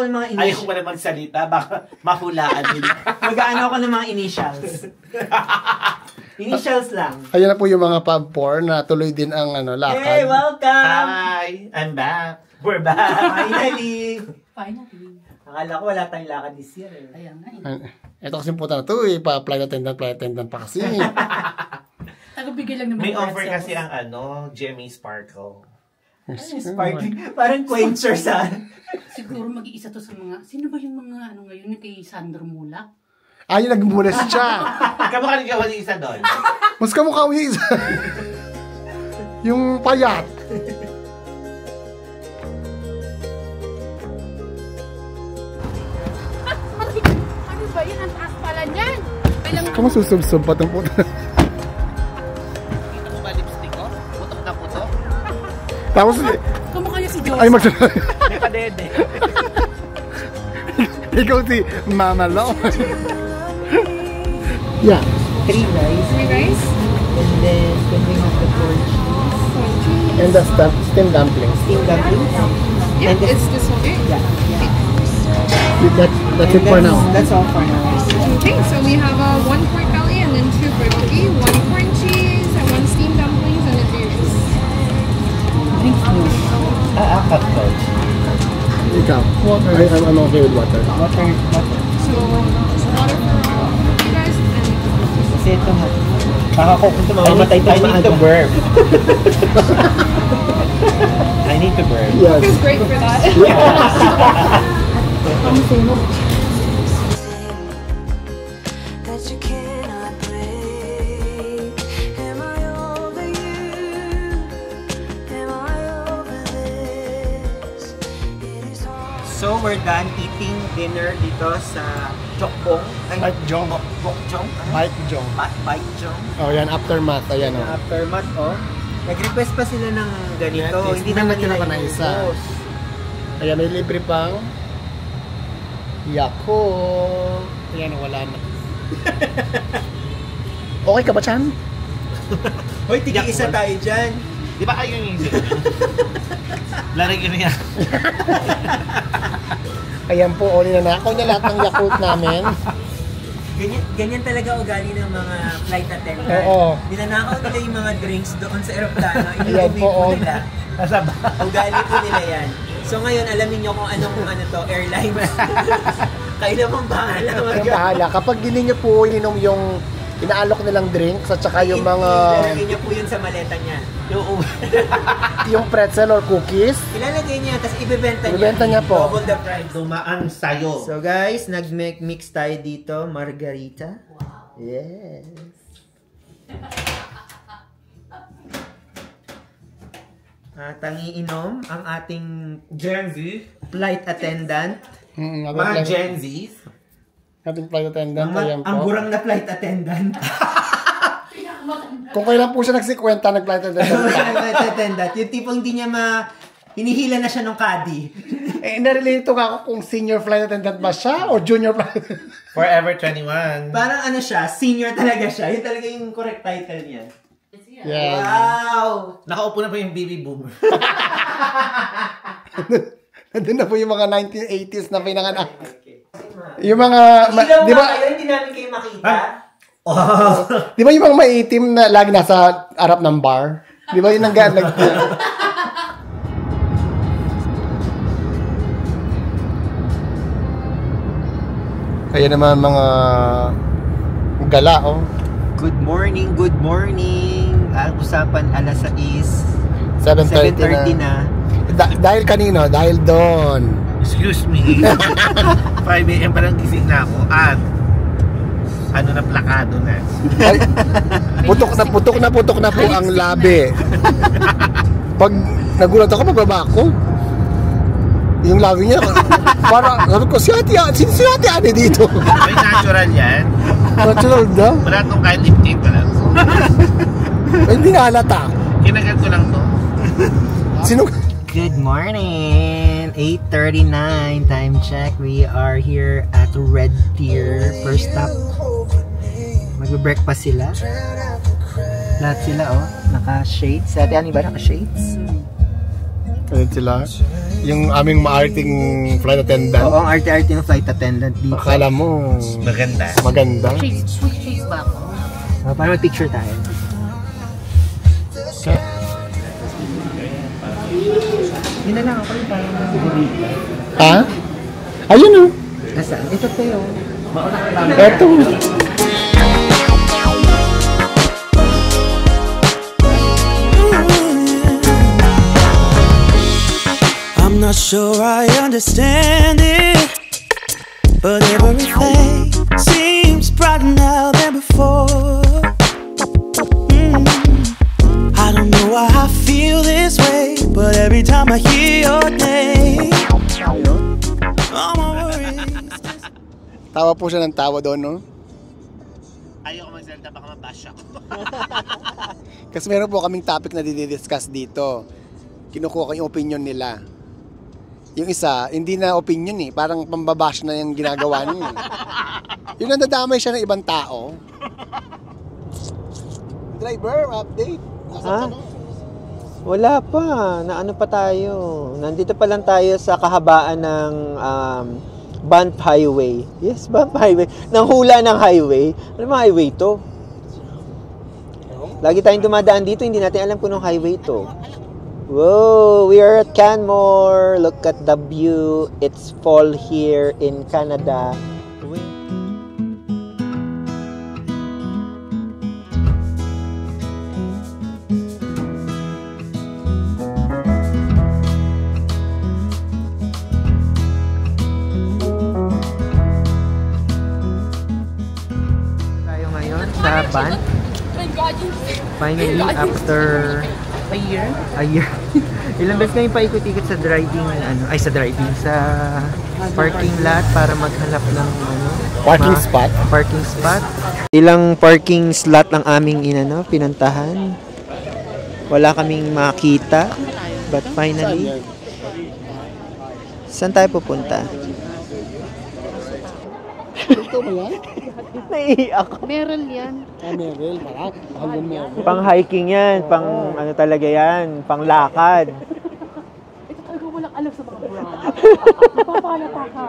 ng mga initials. Ayaw ko na magsalita, baka mahulaan nila. Mag-ano ako ng mga initials. Initials lang. Ayan na po yung mga pub porn na tuloy din ang lakad. Hey, welcome! Hi, I'm back. We're back. Finally. Finally. Akala ko wala tayong lakad this year. Ayan nga Ito kasi puta na to flight attendant pa kasi. Tagabigay lang naman. May offer kasi ang Jimmy Sparkle. Sparkle. Parang quencher sa... Siguro mag-iisa to sa mga... Sino ba yung mga ngayon kay Sandro Mulak? Yung nagmulas siya. Kamukha ni Gawa isa doon. Mas kamukha yung isa. Yung payat. Ano ba yan? Ang taas pala niyan. Kamu susub-sub pa itong puto. Kita mo ba lipstick ko? Putok na putok. Tapos... Kamukha niya si Joseph. Ay, magsasabi. May padede. Ikaw si Mama Lo. Yeah. 3 rice. 3 rice? And then, can we have the 4 cheese? And the steamed dumplings. Steamed dumplings? Yeah, and it's this one here. Yeah. That's it for now. That's all for now. Okay, so we have 1 pork belly and then 2 bulgogi, 1 corn cheese, and 1 steamed dumplings, and a 3 rice. Drinks mo. Cut coach. Ikaw. Water. I'm okay with water. Water. So, water for you guys, and Kasi ito ha. Mamatay tayo I need to burp. I need to burp. Yes. it's great for that. So, we're done eating dinner dito sa Chokbong. Mike Jong. Bokjong? Mike Jong. Mike Jong. Oh, yan. Aftermath. Ayan o. Aftermath, nag-request pa sila ng ganito. Yeah, hindi naman nila na isa. iubos. Ayan, may libre pang Yakult. Ayan, wala na. Okay ka ba, Chan? Hoy, tig-isa tayo dyan. Di ba kayo yung isip? Larig yun yan. Ayan po, ninanakaw niya lahat ng Yakult namin. Ganyan talaga ugali ng mga flight attendant. Oo. Ninanakaw nila yung mga drinks doon sa aeroplano. Ayan Inuwi po, po nila. Ugali po nila yan. So ngayon, alamin nyo kung anong airlines. Kayo naman bahala. Kayong bahala. Kapag gini nyo po ininom yung inaalok nilang drinks at saka yung mga... Ilalagay niya po yun sa maleta niya. yung pretzel or cookies. Ilalagay niya, tapos ibebenta niya. Ibebenta niya po. Double the price. Dumaan sa'yo. So guys, nag-mix tayo dito. Margarita. Wow. Yes. At ang iinom, ang ating Gen Z. flight attendant. Mga Gen Zs. Ating flight attendant. Ayan po. Ang gurang na flight attendant. Kung kailan po siya nagsikwenta, nag-flight attendant. Flight attendant. Yung tipo hindi niya hinihila na siya ng caddy. Narelate ko ako kung senior flight attendant ba siya o junior flight attendant. Forever 21. Parang siya, senior talaga siya. Yun talaga yung correct title niya. Yeah. Wow! Nakaupo na pa yung baby boomer. Nandun na po yung mga 1980s na pinanganak. Okay. Yung mga... Di ba? Hindi namin kayo makita. Di ba yung mga maitim na lagi nasa harap ng bar? Di ba yun ang Kaya naman mga gala, oh. Good morning, good morning. Ang usapan alas 6. 7:30 na. Dahil kanino? Dahil doon. Excuse me. 5 AM pa lang gising na ako at na plakado na. Ay, putok na po ang labi. Pag nagulat ako, pababa ako. Yung labi niya, parang, sabi ko, si Ate Ani dito. May natural yan. Natural daw. Wala itong kahit lip-tint pa lang. Hindi nga halata. Kinagat ko lang to. Sino? Good morning! 8:39 time check. We are here at Red Deer. First stop. Magbe-breakfast sila. Lahat sila, naka-shades. Ate Ani ba naka-shades? Ayun sila. Yung aming maarting flight attendant. Oo, ang arte-arte ng flight attendant dito. Akala mo Maganda. maganda. Cheese ba ako? Para mag-picture tayo. Yun na lang ako rin parang sigurita. Ha? Ayun o. Nasaan? Ito tayo. Eto. I'm not sure I understand it, but everything seems brighter now than before. I don't know why I feel this way, but every time I hear your name, all my worries. Tawa po siya ng tawa doon, no? Ayoko magsalita, baka mabash ako. Kasi meron po kaming topic na didiscuss dito. Kinukuha ko yung opinion nila. Yung isa, hindi na opinion eh. Parang pambabash na yung ginagawa niya. Yung nadadamay siya ng ibang tao. Driver, update. Ha? Wala pa. Naano pa tayo? Nandito pa lang tayo sa kahabaan ng Banff Highway. Yes, Banff Highway. Nang hula ng highway. Ano ba highway to? Lagi tayong dumadaan dito, hindi natin alam kung anong highway to. Whoa, we are at Canmore. Look at the view. It's fall here in Canada. Tayo ngayon sa Banff. Finally, after A year? a year. Ilang beses kami paikot-ikot sa sa parking lot para maghanap ng Parking spot? Parking spot. Ilang parking slot ang aming pinuntahan. Wala kaming makita. But finally, saan tayo pupunta? Ito ba yan? Naiiyak. Meron yan. Meryl, parang. Mahal yung Meryl. Pang hiking yan, pang talaga yan, pang lakad. Ito talaga walang alam sa mga brown. Napapalata ka.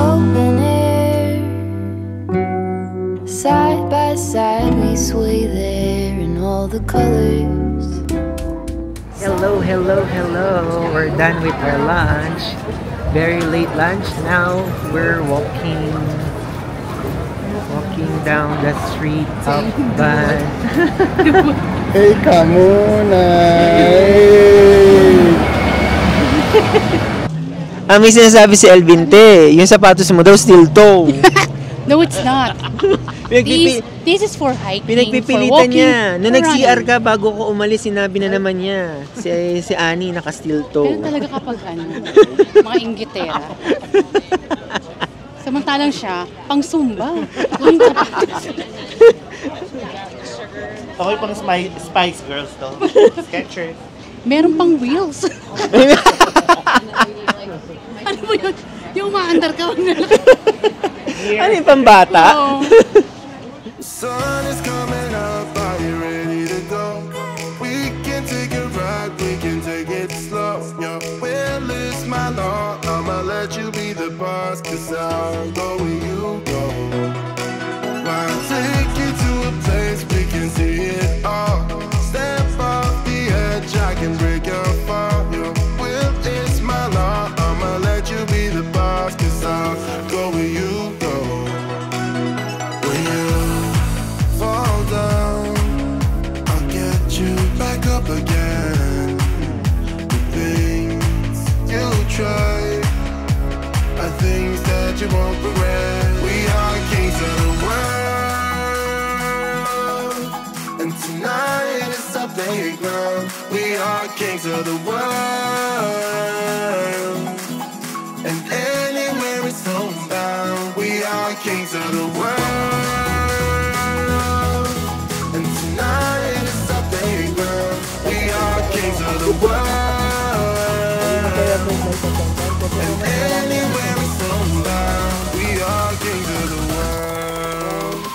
Open air, side by side we sway there in all the colors. Hello, hello, hello. We're done with our lunch. Very late lunch. Now we're walking down the street of Banff. Hey, kamuna! May sinasabi si Elvin te, yung sapatos mo daw steel toe. No, it's not. This is for hiking, for Pinagpipilitan walking, niya. Nung for nag-CR running. ka, bago ko umalis, sinabi na naman niya. Si Annie naka-steel toe. Ganun talaga kapag mga inggitera. Samantalang siya, pang Zumba. Yung sapatos. Okay pang Spice Girls to. Skechers. Meron pang wheels. Ano mo yun? Yung umaandar ka. Ano yung pambata? Oo. Sun is coming up, are you ready to go? We can take a ride, we can take it slow. Your will is my law, I'ma let you be the boss, 'cause I'll go where you go. I'll take you to a place we can see it all. Step off the edge, I can break your fall. Your will is my law, I'ma let you be the boss, 'cause I'll go where you go. When you fall down, I'll get you back up again. The things you try are things that you won't regret. We are kings of the world, and tonight is our playground. We are kings of the world, and anywhere it's homebound. We are kings. And anywhere we slow down, we are kings of the world.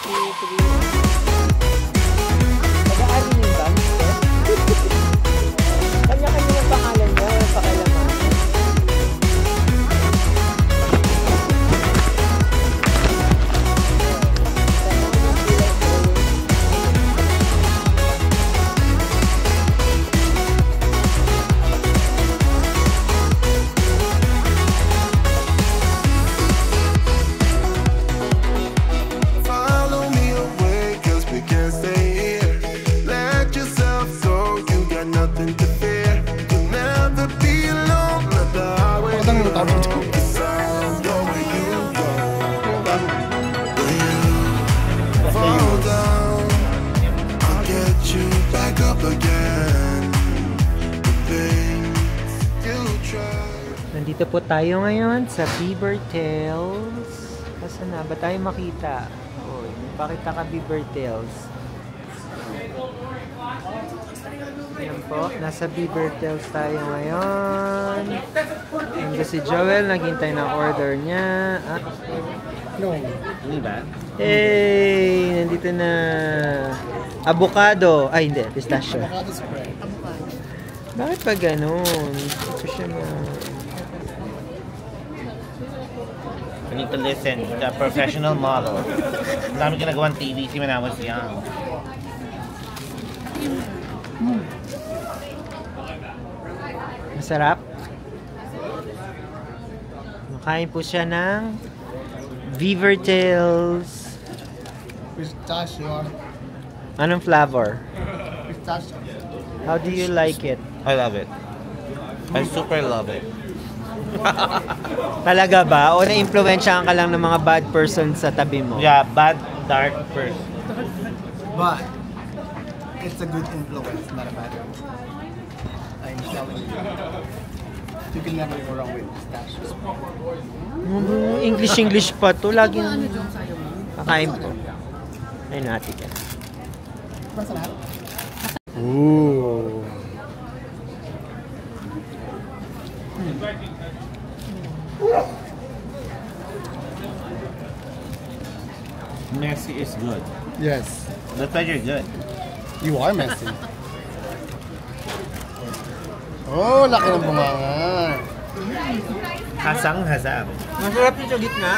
Kanya-kanya yung pangalan niya, pakalaman. Follow me away, 'cause we can't stay here. Let yourself go, you got nothing to fear. You'll never be alone, let the highway be long. 'Cause I'll go where you go. When you fall down, I'll get you back up again. The things you try. Nandito po tayo ngayon sa Beaver Tails. Saan na ba tayo makita? Oy, pakita ka Beaver Tails. Ayan po, nasa Beaver Tails tayo ngayon. Nandito si Joel, naghintay ng order niya. Ah. Hindi ba? Hey, nandito na. Avocado. Ay, hindi, pistachio. Bakit pa ganun? Ito siya na. I need to listen to a professional model. Ang dami ginagawang TV when I was young. Masarap. Makain po siya ng Beaver Tails. Pistachio. Anong flavor? Pistachio. How do you like it? I love it. I super love it. Talaga ba? O na-influensyahan ka lang ng mga bad person sa tabi mo? Yeah, bad, dark person. But it's a good influence, not a bad one. I'm telling you. You can never go wrong with pistachios. English pa to. Lagi Ano dyan sa'yo mo? kakain po. Ayun natin yan. Masarap. Ooh. Messy is good. Yes. That's why you're good. You are messy. Oh, laki ng bunganga. Hasang-hasang. Masarap yung sa gitna.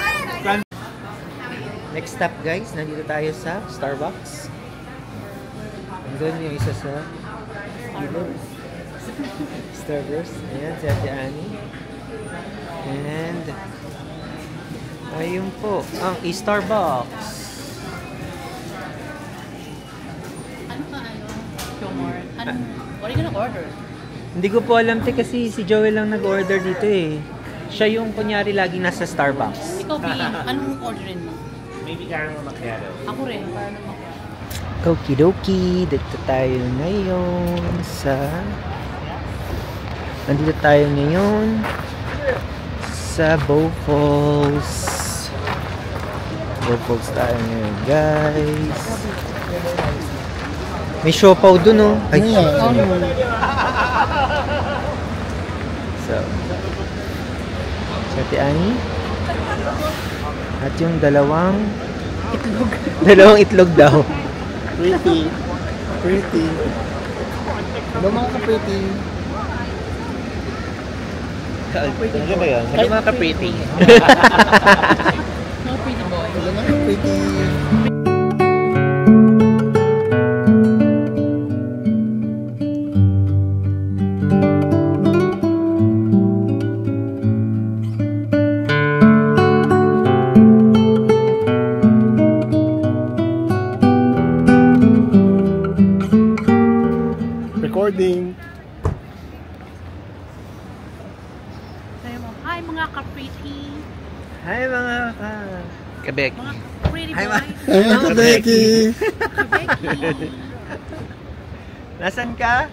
Next stop guys, nandito tayo sa Starbucks. Andun yung isa sa Starbucks. Ayan, si Ate Annie. And ayun po, ang Starbucks. Ano ka Show more. What are you gonna order? Hindi ko po alam kasi si Joel lang nag-order dito eh. Siya yung kunyari laging nasa Starbucks. Ikaw, Pia, anong orderin mo? Maybe caramel macchiato. Ako rin, para naman. Okidoki, dito tayo ngayon sa... Nandito tayo ngayon sa Bow Falls. Bow Falls tayo ngayon, guys. May siopaw dun, oh. Ay, so, sa Ate Annie. At yung dalawang itlog. Dalawang itlog daw. Pretty. Pretty. Hello mga ka-pretty. Ano ba yun? Sabi mga ka-pretty. No pretty boy. Hello mga ka-pretty. Recording. Sabi mo, hi mga ka-pretty. Hi mga Quebec. Mga pretty Hi, boys. Ay, mga Becky. Becky. Nasaan ka?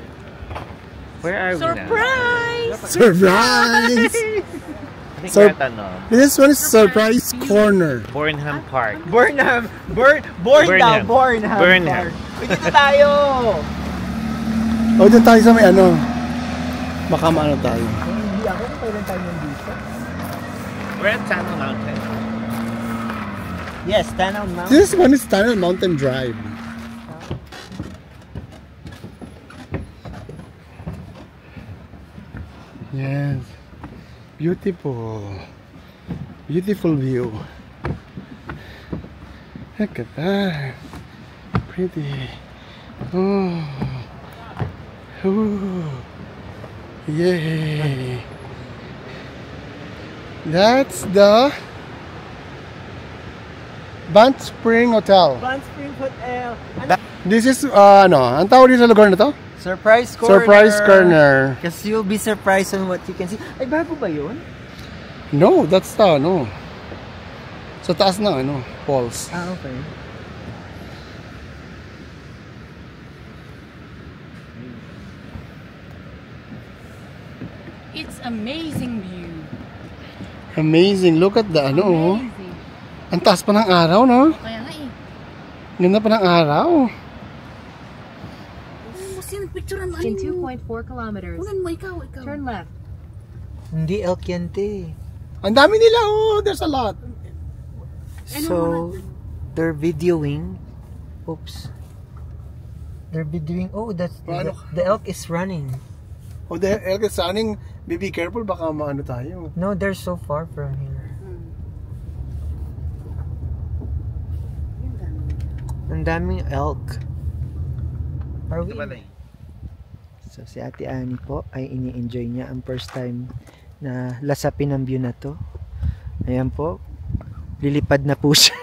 Where are we now? Surprise! Surprise! I think Sur- we're at ano, This one is Surprise Corner. Burnham Park. Burnham! Born daw! Burnham. Burnham! Burnham. Uy, dito tayo! O, dyan tayo sa may ano. Baka maano tayo. Hindi ako kailan tayo nandito? We're at Tunnel Mountain. Yes, Tunnel Mountain. This one is Tunnel Mountain Drive. Yes. Beautiful. Beautiful view. Look at that. Pretty. Oh. Ooh. Yay. That's the Banff Spring Hotel. Banff Spring Hotel. This is, ang tawag din sa lugar na to? Surprise corner. Surprise corner. Kasi you'll be surprised on what you can see. Ay, bago ba yun? No, that's the, sa taas ng, falls. Ah, okay. It's amazing view. Amazing. Look at the, Amazing. ang taas pa ng araw, no? Kaya nga eh. Ganda pa ng araw. Sino picturean mo? In 2.4 kilometers, Unan mo, ikaw. turn left. Hindi elk yan, te. Ang dami nila, there's a lot. So, they're videoing. Oops. They're videoing. Oh, that's the elk is running. Oh, the elk is running. Be careful, baka maano tayo. No, they're so far from here. Ang daming elk. Are we? So, si Ate Annie po ay ini-enjoy niya ang first time na lasapin ang view na to. Ayan po. Lilipad na po siya.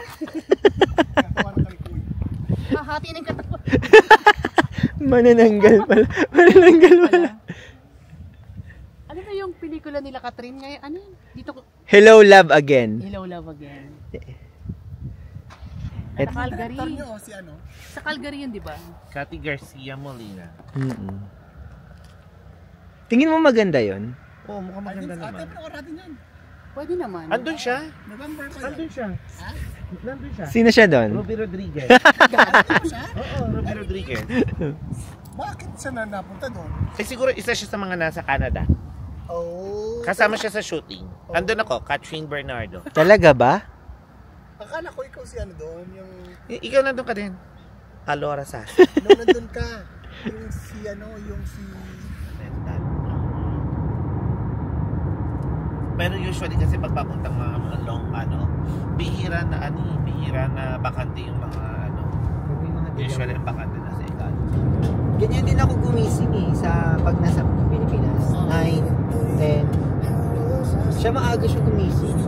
Hahati ng katawan. Manananggal pala. Manananggal pala. Ano na yung pelikula nila, Catherine? Ngayon, ano yun? Dito ko. Hello, Love Again. Hello, Love Again. Et- Sa Calgary. Si ano? Sa Calgary yun, di ba? Cathy Garcia Molina. Tingin mo maganda yon? Oo, mukhang maganda naman. Pwede naman. Andun siya? November pa Andun siya. Nandun siya. Sino siya doon? Ruby Rodriguez. Oo, Ruby Rodriguez. Bakit siya na napunta doon? Eh siguro isa siya sa mga nasa Canada. Oh. Kasama siya sa shooting. Andun ako, Catherine Bernardo. Talaga ba? Akala ko ikaw si ano doon, yung... Ikaw nandun ka din. Alora Sas. Nung nandun ka, yung si... Pero usually kasi pagpapuntang mga long bihira na bakante yung mga usually ang bakante na sa Econ. Ganyan din ako gumising sa pag nasa Pilipinas. 9, 10. Siya maaga siya gumising.